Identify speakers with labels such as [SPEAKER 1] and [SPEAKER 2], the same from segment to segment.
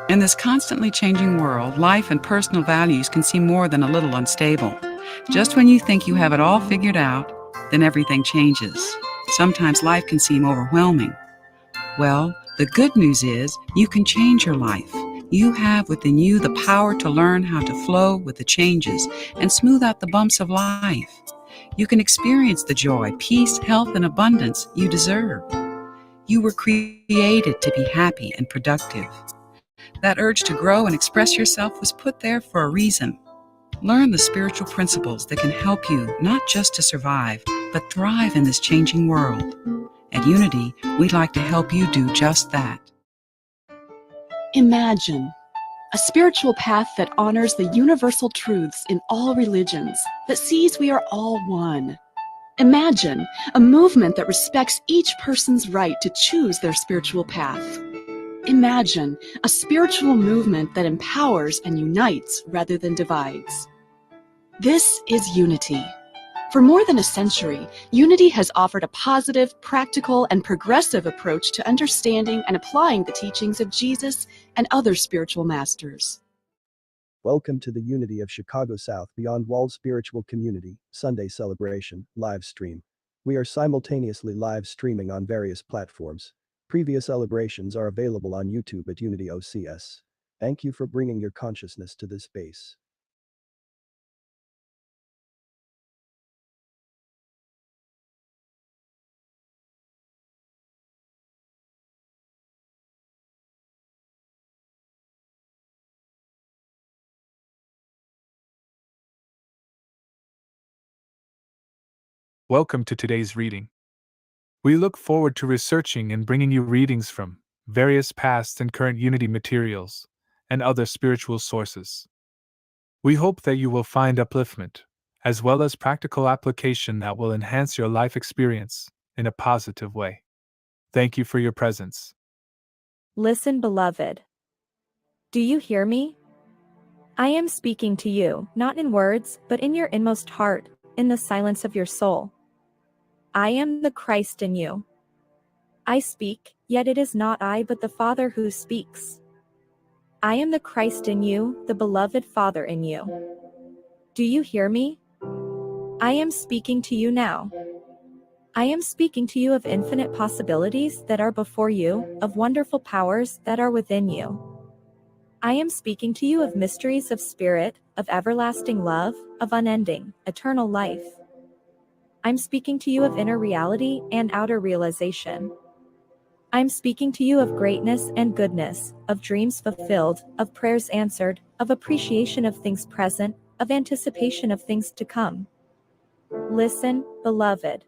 [SPEAKER 1] In this constantly changing world, life and personal values can seem more than a little unstable. Just when you think you have it all figured out, then everything changes. Sometimes life can seem overwhelming. Well, the good news is you can change your life. You have within you the power to learn how to flow with the changes and smooth out the bumps of life. You can experience the joy, peace, health, and abundance you deserve. You were created to be happy and productive. That urge to grow and express yourself was put there for a reason. Learn the spiritual principles that can help you not just to survive, but thrive in this changing world. At Unity, we'd like to help you do just that.
[SPEAKER 2] Imagine a spiritual path that honors the universal truths in all religions, that sees we are all one. Imagine a movement that respects each person's right to choose their spiritual path. Imagine a spiritual movement that empowers and unites rather than divides. This is Unity. For more than a century, Unity has offered a positive, practical, and progressive approach to understanding and applying the teachings of Jesus and other spiritual masters.
[SPEAKER 3] Welcome to the Unity of Chicago South Beyond Walls Spiritual Community Sunday Celebration live stream. We are simultaneously live streaming on various platforms. Previous celebrations are available on YouTube at Unity OCS. Thank you for bringing your consciousness to this space.
[SPEAKER 4] Welcome to today's reading. We look forward to researching and bringing you readings from various past and current Unity materials and other spiritual sources. We hope that you will find upliftment, as well as practical application that will enhance your life experience in a positive way. Thank you for your presence.
[SPEAKER 5] Listen, beloved. Do you hear me? I am speaking to you, not in words, but in your inmost heart, in the silence of your soul. I am the Christ in you. I speak, yet it is not I but the Father who speaks. I am the Christ in you, the beloved Father in you. Do you hear me? I am speaking to you now. I am speaking to you of infinite possibilities that are before you, of wonderful powers that are within you. I am speaking to you of mysteries of spirit, of everlasting love, of unending, eternal life. I'm speaking to you of inner reality and outer realization. I'm speaking to you of greatness and goodness, of dreams fulfilled, of prayers answered, of appreciation of things present, of anticipation of things to come. Listen, beloved.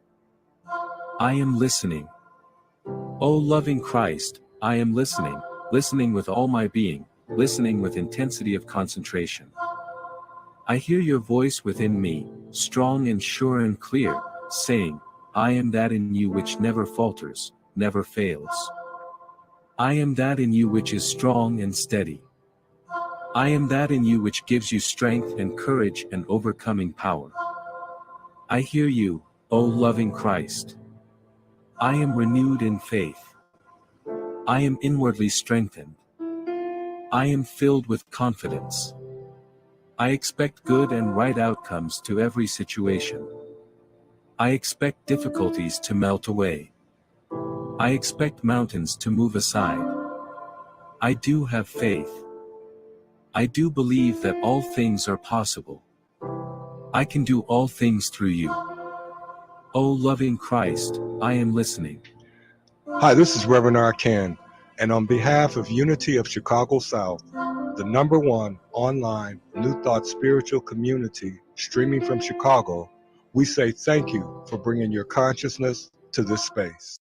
[SPEAKER 6] I am listening. O loving Christ, I am listening, listening with all my being, listening with intensity of concentration. I hear your voice within me, strong and sure and clear, saying, I am that in you which never falters, never fails. I am that in you which is strong and steady. I am that in you which gives you strength and courage and overcoming power. I hear you, O loving Christ. I am renewed in faith. I am inwardly strengthened. I am filled with confidence. I expect good and right outcomes to every situation. I expect difficulties to melt away. I expect mountains to move aside. I do have faith. I do believe that all things are possible. I can do all things through you. O loving Christ, I am listening.
[SPEAKER 7] Hi, this is Reverend Arcan, and on behalf of Unity of Chicago South, the #1 online New Thought spiritual community streaming from Chicago, we say thank you for bringing your consciousness to this space.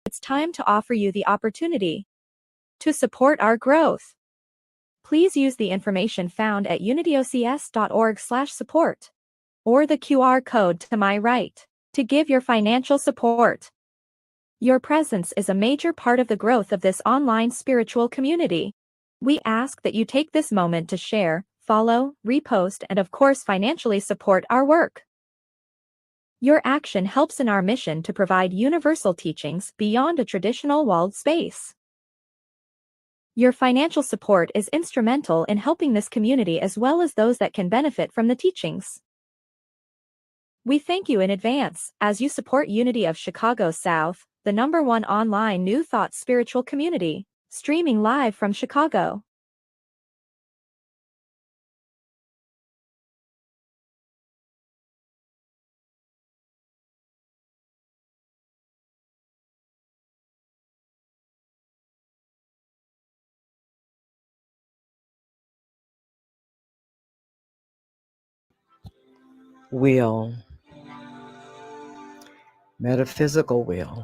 [SPEAKER 5] It's time to offer you the opportunity to support our growth. Please use the information found at unityocs.org/support or the QR code to my right to give your financial support. Your presence is a major part of the growth of this online spiritual community. We ask that you take this moment to share, follow, repost, and of course financially support our work. Your action helps in our mission to provide universal teachings beyond a traditional walled space. Your financial support is instrumental in helping this community as well as those that can benefit from the teachings. We thank you in advance as you support Unity of Chicago South, the #1 online New Thought spiritual community, streaming live from Chicago.
[SPEAKER 8] Will, metaphysical will,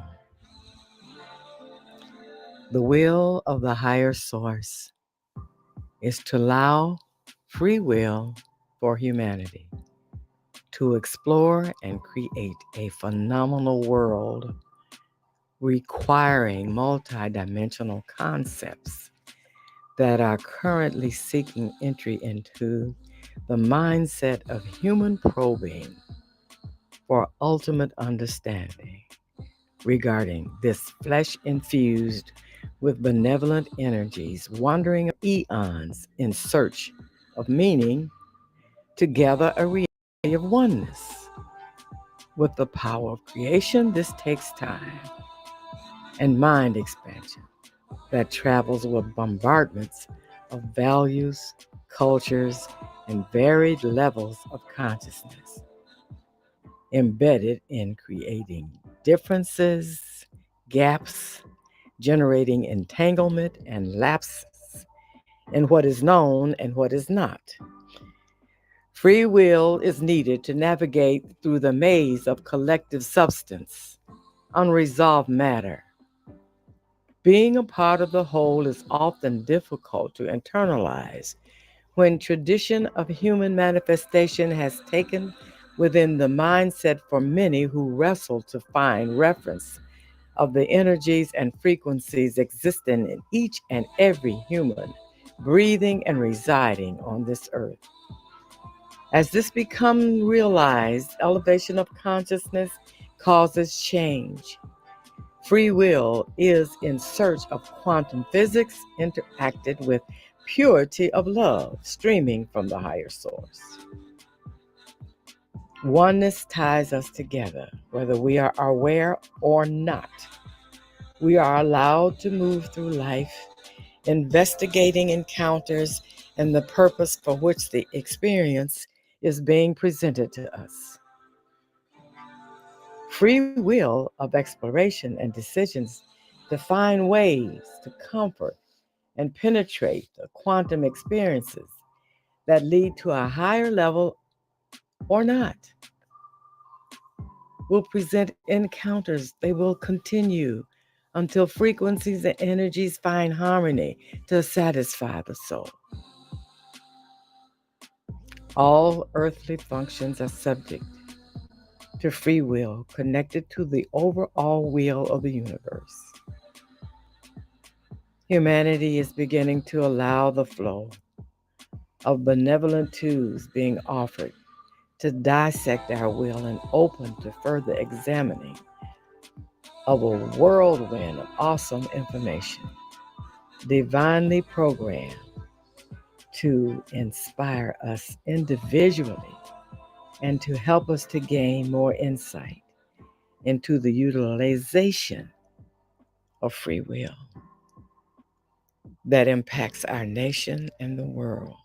[SPEAKER 8] the will of the higher source is to allow free will for humanity to explore and create a phenomenal world requiring multidimensional concepts that are currently seeking entry into the mindset of human probing for ultimate understanding regarding this flesh infused with benevolent energies wandering eons in search of meaning to gather a reality of oneness. With the power of creation, this takes time and mind expansion that travels with bombardments of values, cultures, and varied levels of consciousness, embedded in creating differences, gaps, generating entanglement and lapses in what is known and what is not. Free will is needed to navigate through the maze of collective substance, unresolved matter. Being a part of the whole is often difficult to internalize when tradition of human manifestation has taken within the mindset for many who wrestle to find reference of the energies and frequencies existing in each and every human breathing and residing on this earth. As this becomes realized, elevation of consciousness causes change. Free will is in search of quantum physics interacted with purity of love streaming from the higher source. Oneness ties us together, whether we are aware or not. We are allowed to move through life, investigating encounters and the purpose for which the experience is being presented to us. Free will of exploration and decisions to find ways to comfort and penetrate the quantum experiences that lead to a higher level or not. Will present encounters. They will continue until frequencies and energies find harmony to satisfy the soul. All earthly functions are subject to free will connected to the overall will of the universe. Humanity is beginning to allow the flow of benevolent tools being offered to dissect our will and open to further examining of a whirlwind of awesome information, divinely programmed to inspire us individually and to help us to gain more insight into the utilization of free will that impacts our nation and the world.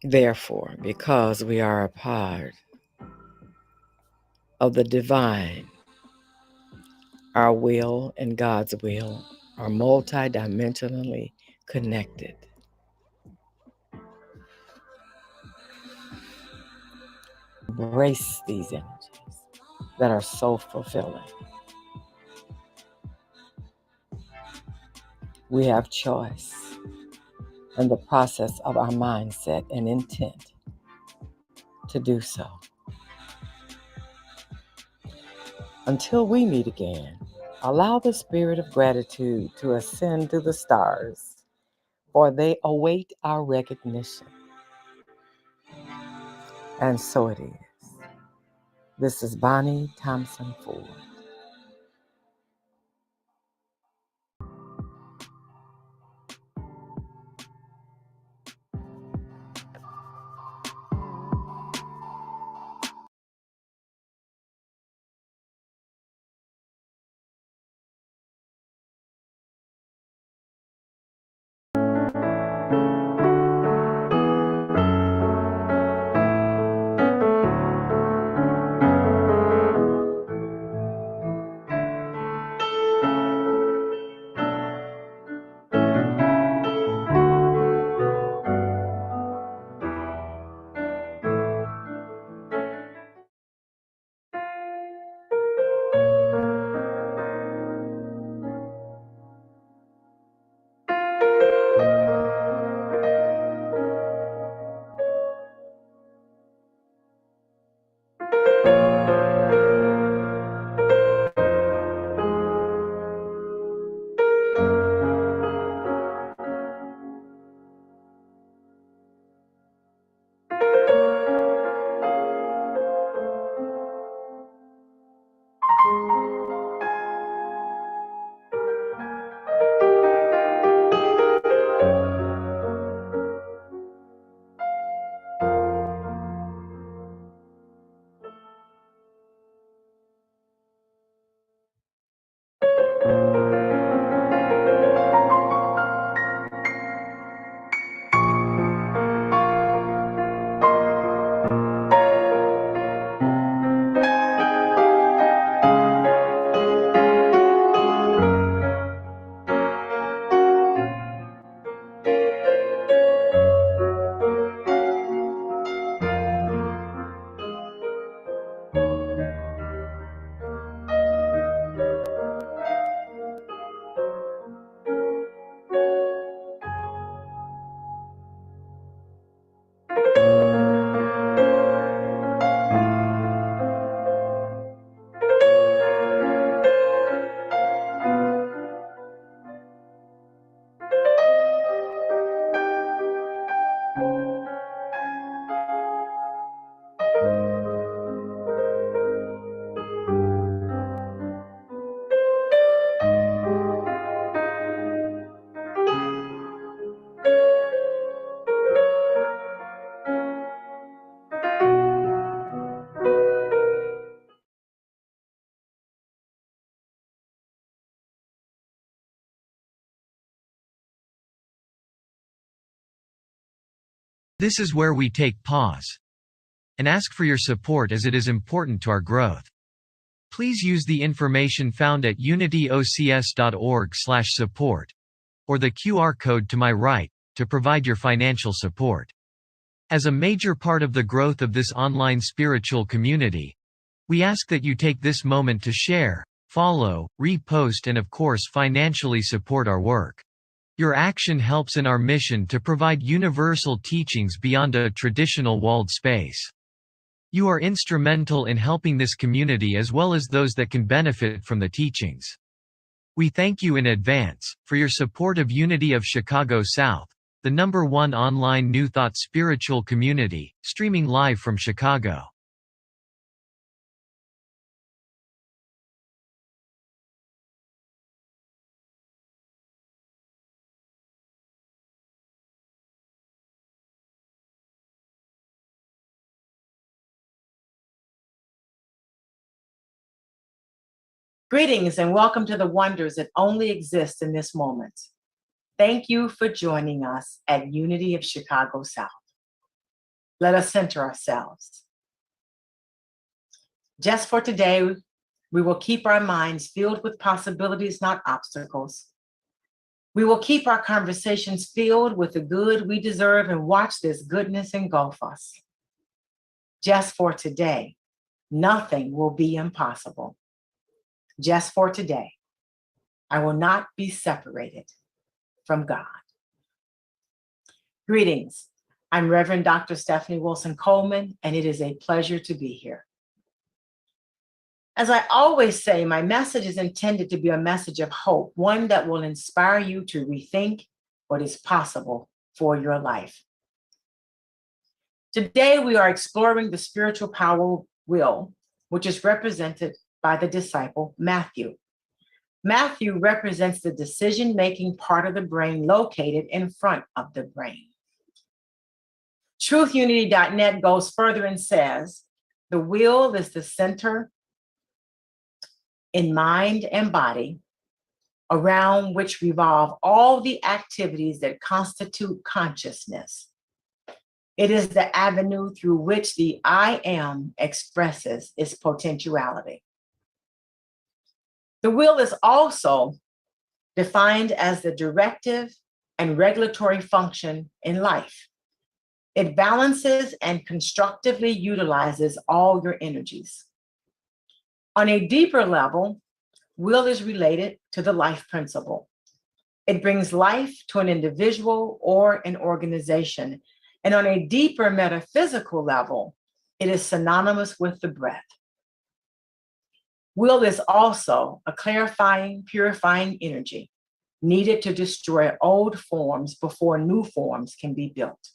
[SPEAKER 8] Therefore, because we are a part of the divine, our will and God's will are multidimensionally connected. Embrace these energies that are so fulfilling. We have choice in the process of our mindset and intent to do so. Until we meet again, allow the spirit of gratitude to ascend to the stars, for they await our recognition. And so it is. This is Bonnie Thompson Ford.
[SPEAKER 9] This is where we take pause and ask for your support as it is important to our growth. Please use the information found at unityocs.org/support or the QR code to my right to provide your financial support. As a major part of the growth of this online spiritual community, we ask that you take this moment to share, follow, repost, and of course financially support our work. Your action helps in our mission to provide universal teachings beyond a traditional walled space. You are instrumental in helping this community as well as those that can benefit from the teachings. We thank you in advance for your support of Unity of Chicago South, the #1 online New Thought spiritual community, streaming live from Chicago.
[SPEAKER 10] Greetings and welcome to the wonders that only exist in this moment. Thank you for joining us at Unity of Chicago South. Let us center ourselves. Just for today, we will keep our minds filled with possibilities, not obstacles. We will keep our conversations filled with the good we deserve and watch this goodness engulf us. Just for today, nothing will be impossible. Just for today, I will not be separated from God. Greetings. I'm Reverend Dr. Stephanie Wilson Coleman, and it is a pleasure to be here. As I always say, my message is intended to be a message of hope, one that will inspire you to rethink what is possible for your life. Today, we are exploring the spiritual power will, which is represented by the disciple Matthew. Matthew represents the decision-making part of the brain located in front of the brain. TruthUnity.net goes further and says, the will is the center in mind and body around which revolve all the activities that constitute consciousness. It is the avenue through which the I am expresses its potentiality. The will is also defined as the directive and regulatory function in life. It balances and constructively utilizes all your energies. On a deeper level, will is related to the life principle. It brings life to an individual or an organization. And on a deeper metaphysical level, it is synonymous with the breath. Will is also a clarifying, purifying energy needed to destroy old forms before new forms can be built.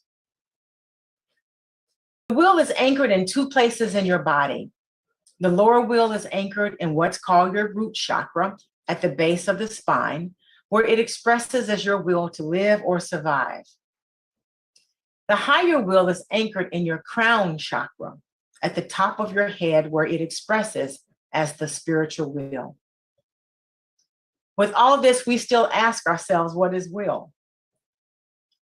[SPEAKER 10] The will is anchored in two places in your body. The lower will is anchored in what's called your root chakra at the base of the spine, where it expresses as your will to live or survive. The higher will is anchored in your crown chakra at the top of your head, where it expresses as the spiritual will. With all this, we still ask ourselves, what is will?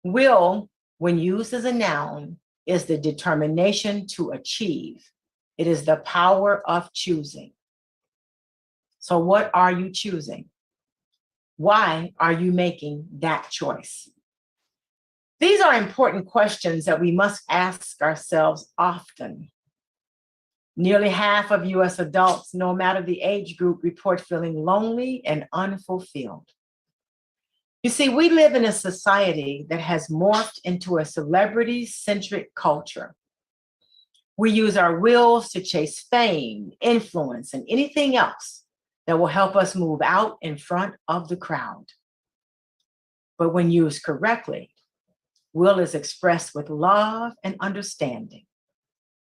[SPEAKER 10] Will, when used as a noun, is the determination to achieve. It is the power of choosing. So what are you choosing? Why are you making that choice? These are important questions that we must ask ourselves often. Nearly half of US adults, no matter the age group, report feeling lonely and unfulfilled. You see, we live in a society that has morphed into a celebrity-centric culture. We use our wills to chase fame, influence, and anything else that will help us move out in front of the crowd. But when used correctly, will is expressed with love and understanding,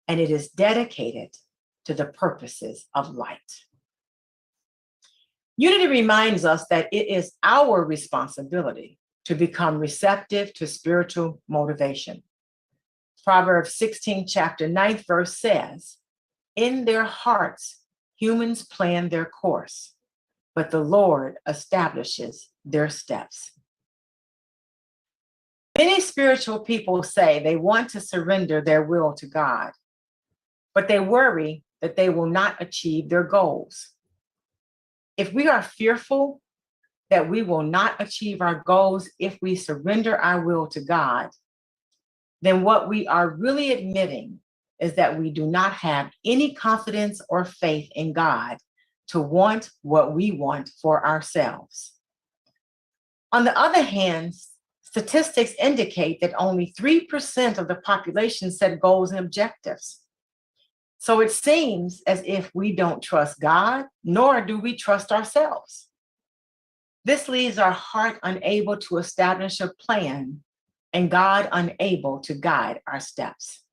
[SPEAKER 10] and it is dedicated to the purposes of light. Unity reminds us that it is our responsibility to become receptive to spiritual motivation. Proverbs 16, chapter 9th verse says, in their hearts, humans plan their course, but the Lord establishes their steps. Many spiritual people say they want to surrender their will to God, but they worry that they will not achieve their goals. If we are fearful that we will not achieve our goals if we surrender our will to God, then what we are really admitting is that we do not have any confidence or faith in God to want what we want for ourselves. On the other hand, statistics indicate that only 3% of the population set goals and objectives. So it seems as if we don't trust God, nor do we trust ourselves. This leaves our heart unable to establish a plan and God unable to guide our steps.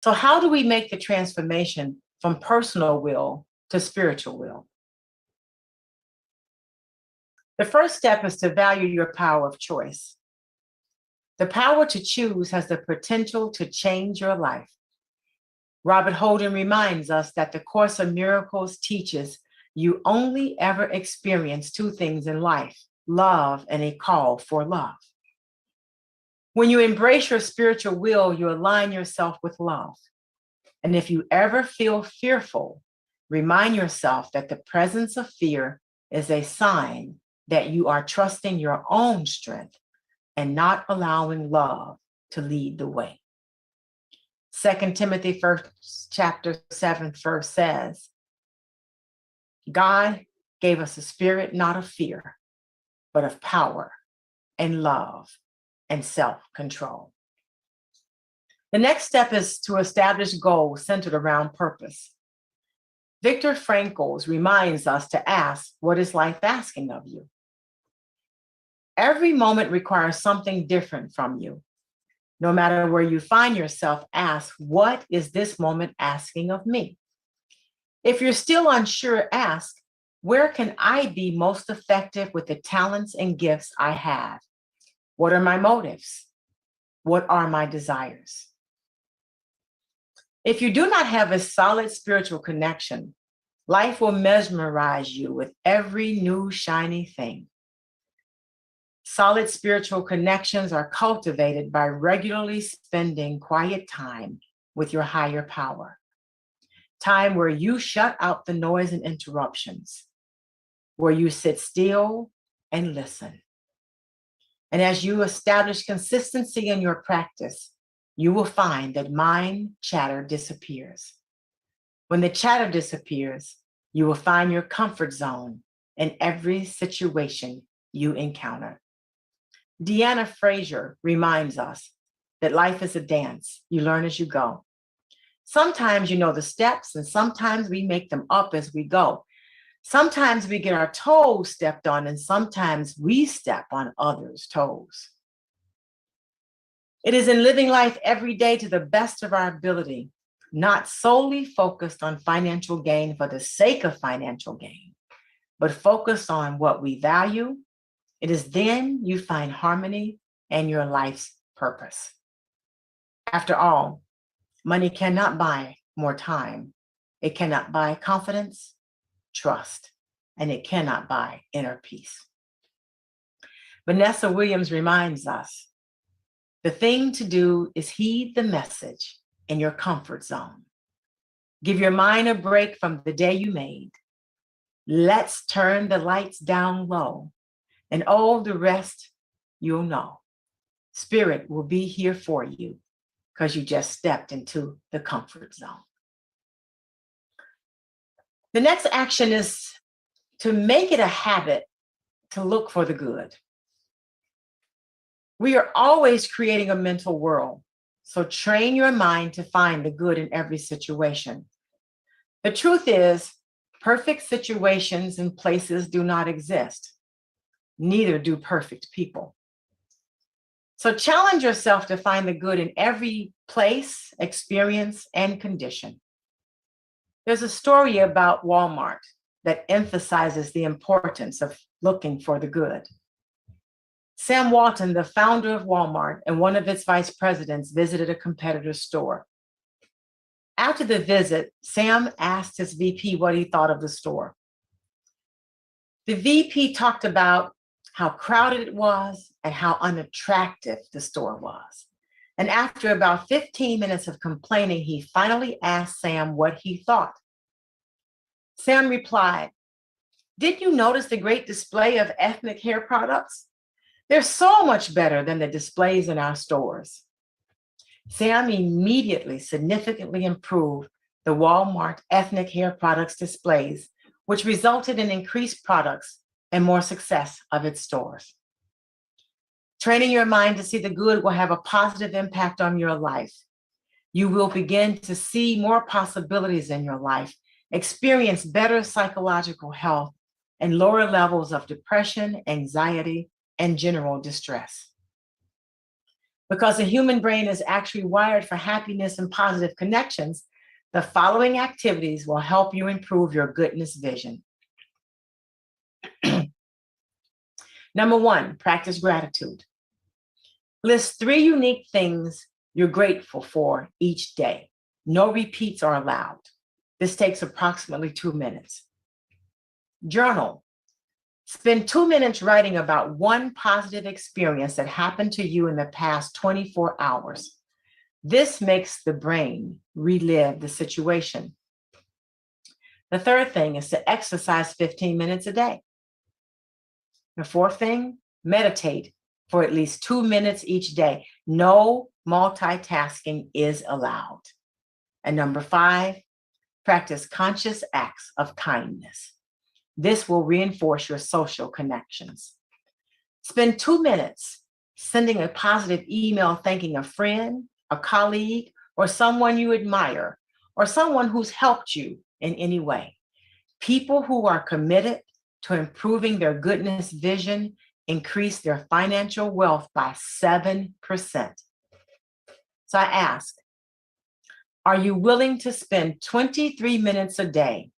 [SPEAKER 10] So how do we make the transformation from personal will to spiritual will? The first step is to value your power of choice. The power to choose has the potential to change your life. Robert Holden reminds us that the Course of Miracles teaches you only ever experience two things in life, love and a call for love. When you embrace your spiritual will, you align yourself with love. And if you ever feel fearful, remind yourself that the presence of fear is a sign that you are trusting your own strength and not allowing love to lead the way. 2 Timothy 1st chapter 7th verse says, God gave us a spirit not of fear, but of power and love and self-control. The next step is to establish goals centered around purpose. Viktor Frankl reminds us to ask, what is life asking of you? Every moment requires something different from you. No matter where you find yourself, ask, what is this moment asking of me? If you're still unsure, ask, where can I be most effective with the talents and gifts I have? What are my motives? What are my desires? If you do not have a solid spiritual connection, life will mesmerize you with every new shiny thing. Solid spiritual connections are cultivated by regularly spending quiet time with your higher power. Time where you shut out the noise and interruptions, where you sit still and listen. And as you establish consistency in your practice, you will find that mind chatter disappears. When the chatter disappears, you will find your comfort zone in every situation you encounter. Deanna Frazier reminds us that life is a dance. You learn as you go. Sometimes you know the steps, and sometimes we make them up as we go. Sometimes we get our toes stepped on, and sometimes we step on others' toes. It is in living life every day to the best of our ability, not solely focused on financial gain for the sake of financial gain, but focused on what we value. It is then you find harmony and your life's purpose. After all, money cannot buy more time. It cannot buy confidence, trust, and it cannot buy inner peace. Vanessa Williams reminds us, the thing to do is heed the message in your comfort zone. Give your mind a break from the day you made. Let's turn the lights down low, and all the rest you'll know. Spirit will be here for you because you just stepped into the comfort zone. The next action is to make it a habit to look for the good. We are always creating a mental world, so train your mind to find the good in every situation. The truth is, perfect situations and places do not exist. Neither do perfect people. So challenge yourself to find the good in every place, experience, and condition. There's a story about Walmart that emphasizes the importance of looking for the good. Sam Walton, the founder of Walmart and one of its vice presidents, visited a competitor's store. After the visit, Sam asked his VP what he thought of the store. The VP talked about how crowded it was and how unattractive the store was. And after about 15 minutes of complaining, he finally asked Sam what he thought. Sam replied, "Did you notice the great display of ethnic hair products? They're so much better than the displays in our stores." Sam immediately significantly improved the Walmart ethnic hair products displays, which resulted in increased products and more success of its stores. Training your mind to see the good will have a positive impact on your life. You will begin to see more possibilities in your life, experience better psychological health, and lower levels of depression, anxiety, and general distress. Because the human brain is actually wired for happiness and positive connections, the following activities will help you improve your goodness vision. Number 1, practice gratitude. List 3 unique things you're grateful for each day. No repeats are allowed. This takes approximately 2 minutes. Journal. Spend 2 minutes writing about one positive experience that happened to you in the past 24 hours. This makes the brain relive the situation. The third thing is to exercise 15 minutes a day. The fourth thing, meditate for at least 2 minutes each day. No multitasking is allowed. And number 5, practice conscious acts of kindness. This will reinforce your social connections. Spend 2 minutes sending a positive email thanking a friend, a colleague, or someone you admire, or someone who's helped you in any way. People who are committed to improving their goodness vision increase their financial wealth by 7%. So I ask, are you willing to spend 23 minutes a day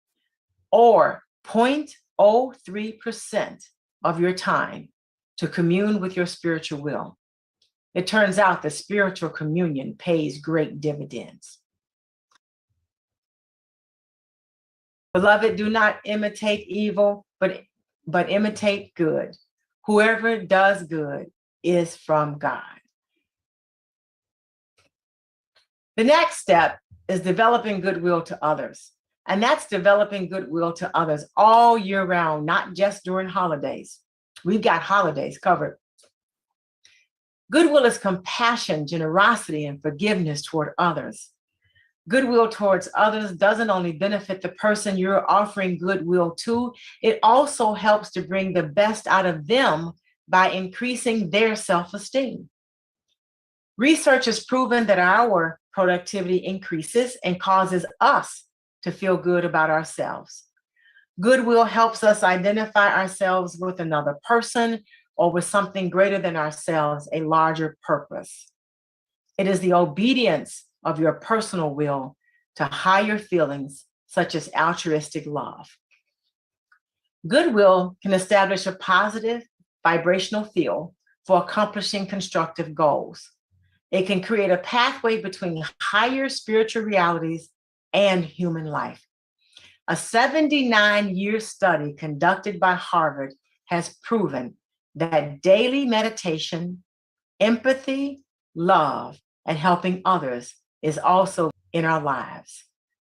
[SPEAKER 10] or 0.03% of your time to commune with your spiritual will? It turns out that spiritual communion pays great dividends. Beloved, do not imitate evil, but imitate good. Whoever does good is from God. The next step is developing goodwill to others. And that's developing goodwill to others all year round, not just during holidays. We've got holidays covered. Goodwill is compassion, generosity, and forgiveness toward others. Goodwill towards others doesn't only benefit the person you're offering goodwill to, it also helps to bring the best out of them by increasing their self-esteem. Research has proven that our productivity increases and causes us to feel good about ourselves. Goodwill helps us identify ourselves with another person or with something greater than ourselves, a larger purpose. It is the obedience of your personal will to higher feelings such as altruistic love. Goodwill can establish a positive vibrational field for accomplishing constructive goals. It can create a pathway between higher spiritual realities and human life. A 79-year study conducted by Harvard has proven that daily meditation, empathy, love, and helping others is also in our lives.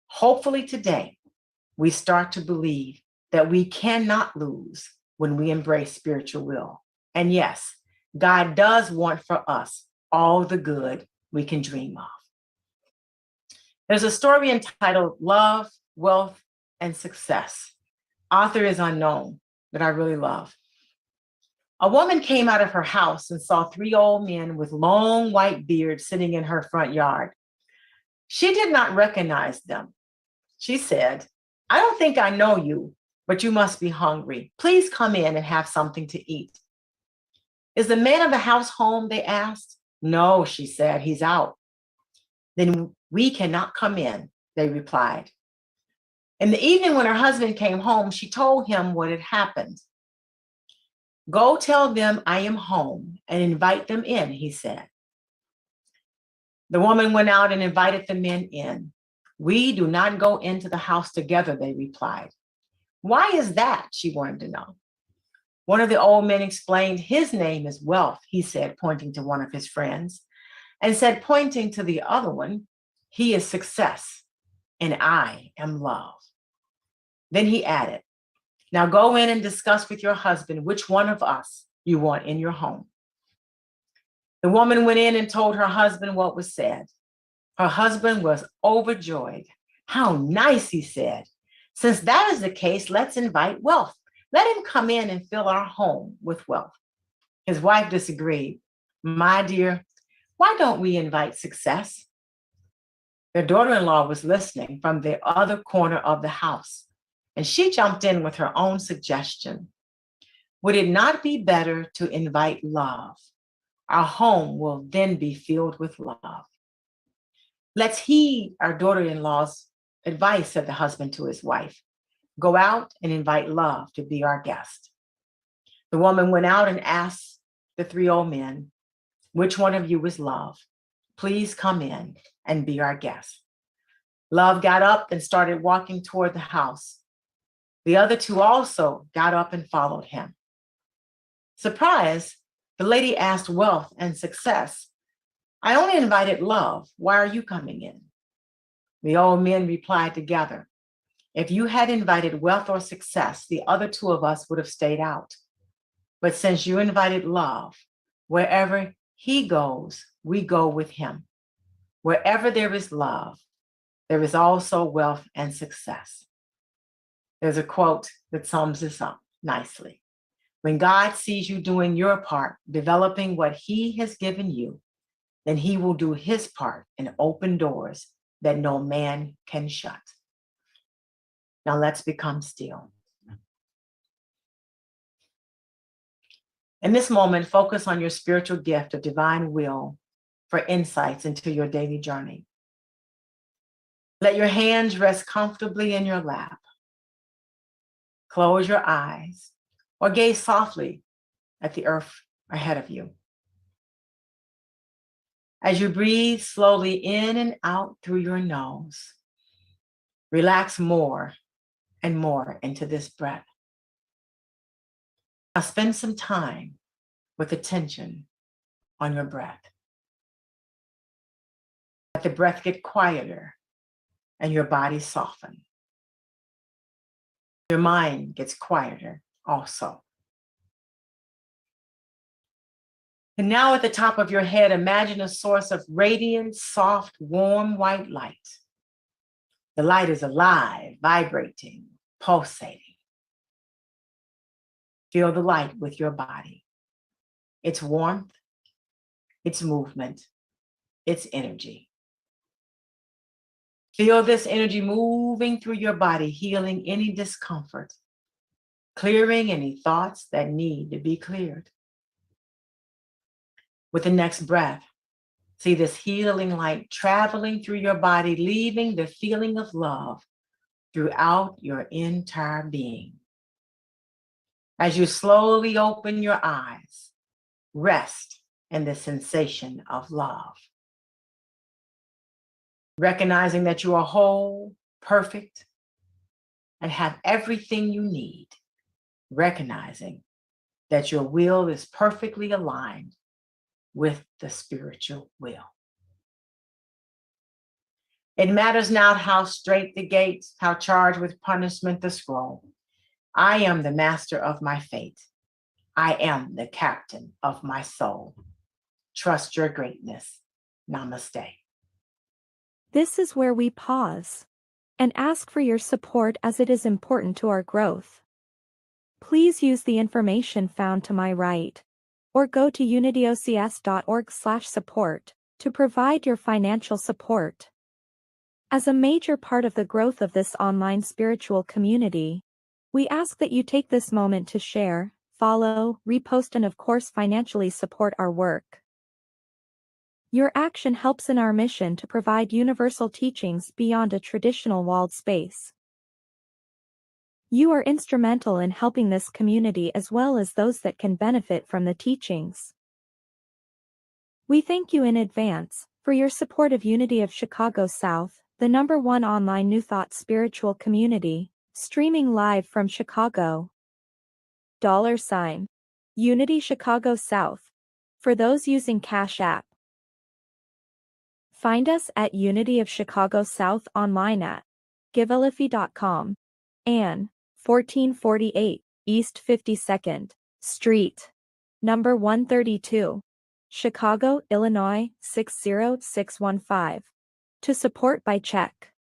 [SPEAKER 10] Hopefully today, we start to believe that we cannot lose when we embrace spiritual will. And yes, God does want for us all the good we can dream of. There's a story entitled Love, Wealth, and Success. Author is unknown, but I really love. A woman came out of her house and saw 3 old men with long white beards sitting in her front yard. She did not recognize them. She said, "I don't think I know you, but you must be hungry. Please come in and have something to eat." "Is the man of the house home?" they asked. "No," she said, "he's out." "Then we cannot come in," they replied. In the evening when her husband came home, she told him what had happened. "Go tell them I am home and invite them in," he said. The woman went out and invited the men in. "We do not go into the house together," they replied. "Why is that?" she wanted to know. One of the old men explained, "His name is Wealth," he said, pointing to one of his friends, and said, pointing to the other one, "He is Success, and I am Love." Then he added, "Now go in and discuss with your husband which one of us you want in your home." The woman went in and told her husband what was said. Her husband was overjoyed. "How nice," he said. "Since that is the case, let's invite Wealth. Let him come in and fill our home with wealth." His wife disagreed. "My dear, why don't we invite Success?" Their daughter-in-law was listening from the other corner of the house, and she jumped in with her own suggestion. "Would it not be better to invite Love? Our home will then be filled with love." "Let's heed our daughter-in-law's advice," said the husband to his wife. "Go out and invite Love to be our guest." The woman went out and asked the 3 old men, "Which one of you is Love? Please come in and be our guest." Love got up and started walking toward the house. The other 2 also got up and followed him. Surprised, the lady asked Wealth and Success, "I only invited Love. Why are you coming in?" The old men replied together, "If you had invited Wealth or Success, the other 2 of us would have stayed out. But since you invited Love, wherever he goes, we go with him. Wherever there is love, there is also wealth and success." There's a quote that sums this up nicely. When God sees you doing your part, developing what he has given you, then he will do his part and open doors that no man can shut. Now let's become still. In this moment, focus on your spiritual gift of divine will for insights into your daily journey. Let your hands rest comfortably in your lap. Close your eyes or gaze softly at the earth ahead of you. As you breathe slowly in and out through your nose, relax more and more into this breath. Now spend some time with attention on your breath. Let the breath get quieter and your body soften. Your mind gets quieter also. And now at the top of your head, imagine a source of radiant, soft, warm white light. The light is alive, vibrating, pulsating. Feel the light with your body, its warmth, its movement, its energy. Feel this energy moving through your body, healing any discomfort, clearing any thoughts that need to be cleared. With the next breath, see this healing light traveling through your body, leaving the feeling of love throughout your entire being. As you slowly open your eyes, rest in the sensation of love. Recognizing that you are whole, perfect, and have everything you need. Recognizing that your will is perfectly aligned with the spiritual will. It matters not how straight the gates, how charged with punishment the scroll. I am the master of my fate. I am the captain of my soul. Trust your greatness. Namaste.
[SPEAKER 5] This is where we pause and ask for your support as it is important to our growth. Please use the information found to my right or go to unityocs.org/support to provide your financial support. As a major part of the growth of this online spiritual community, we ask that you take this moment to share, follow, repost, and of course financially support our work. Your action helps in our mission to provide universal teachings beyond a traditional walled space. You are instrumental in helping this community as well as those that can benefit from the teachings. We thank you in advance for your support of Unity of Chicago South, the #1 online New Thought spiritual community, streaming live from Chicago. $Unity Chicago South. For those using Cash App. Find us at Unity of Chicago South online at givealifi.com and 1448 East 52nd Street, number 132, Chicago, Illinois 60615. To support by check.